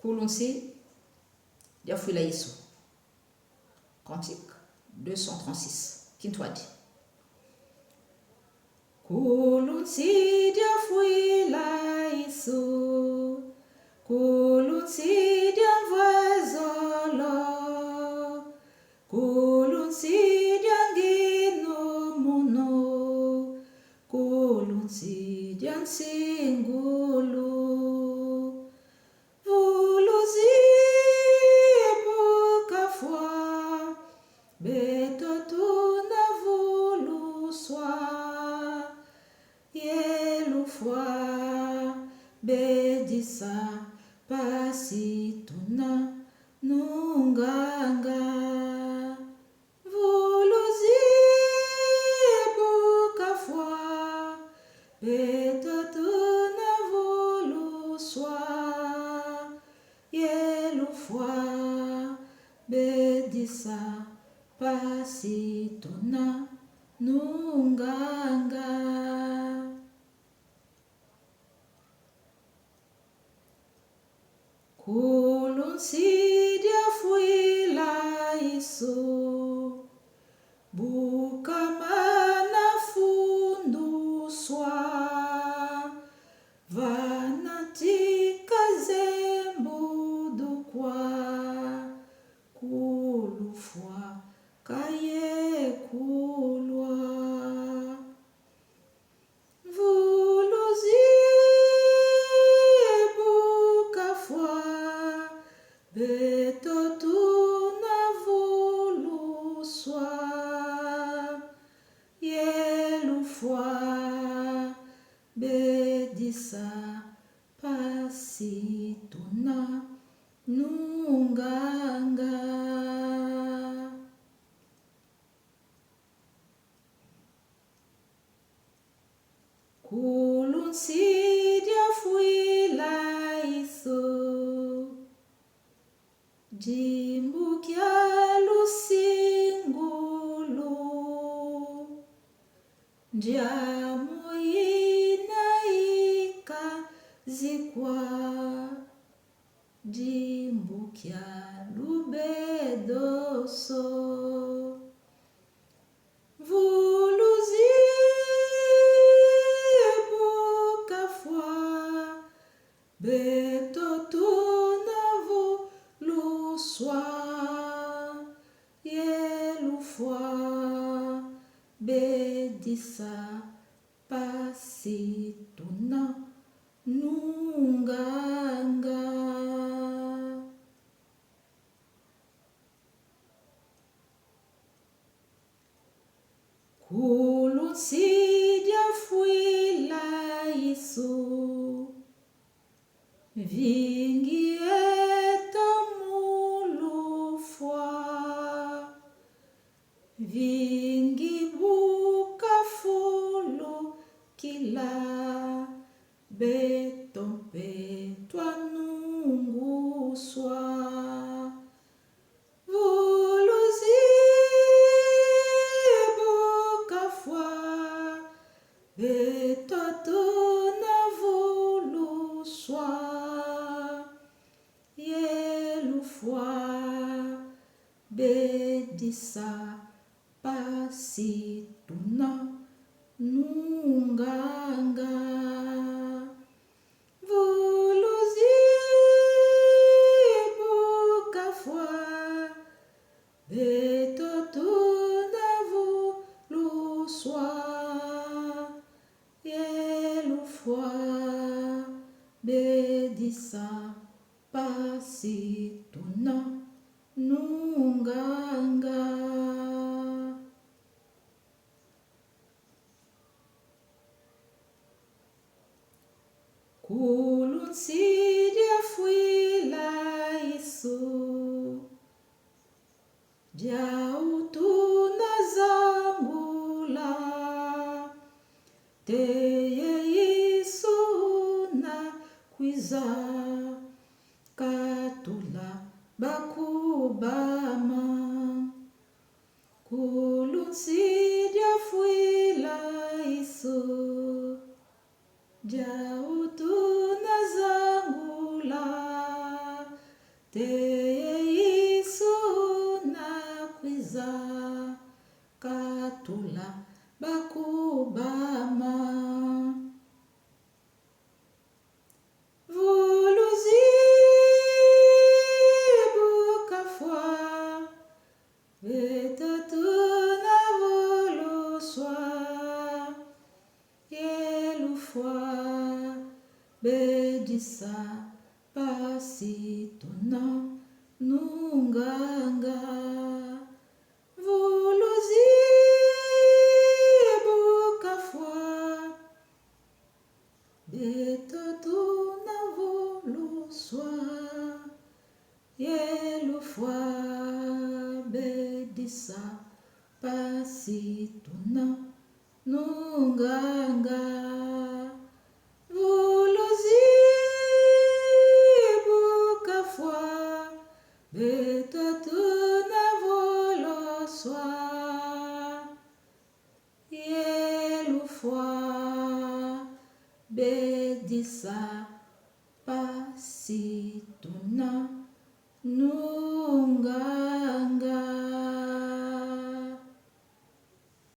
Kulunsi, Diafouila Isso. Cantique 236. Kintwadi. Kulunsi, Diafouila Isso. Kulunsi, Diavazolo. Kulunsi, Diangino Muno. Kulunsi, Diansingulu. Bedisa pasituna nunganga vuluzi bukafwa betatuna voluswa yelufwa bedisa pasituna nunganga. Kulunsi, Diafouila Isso. Bukamana fundu swa. Vanatika zembu kwa. Kulufwa kaye kulwa. Betotuna voluswa yelufwa bedisa pasituna nunganga. Kulunsi, Diafouila Isso. Jimbukia lusingulu Ndiamuina ikazikwa Jimbukia lubedoso Vuluzi bukafwa betotuna voluswa yelufwa bedisa pasituna nunganga. Kulunsi, Diafouila Isso. Vingi etamulufwa. Vingi bukafulu kila. Betompe tua nunguswa. Betotuna voluswa yelufwa bedisa pasituna nunganga. Vuluzi bukafwa betotuna voluswa yelufwa bedisa pasituna nunganga. Kulunsi, Diafouila Isso. Diautuna zangula Teye Isso na kwiza katula bakubama. Kulunsi, Diafouila Isso. Diautuna zangula bedisa pasitona nunganga vuluzi bukafwa betotuna voluswa yelufwa bedisa pasitona nunganga vuluzi bukafwa betotuna voluswa yelufwa bedisa pasitona nunganga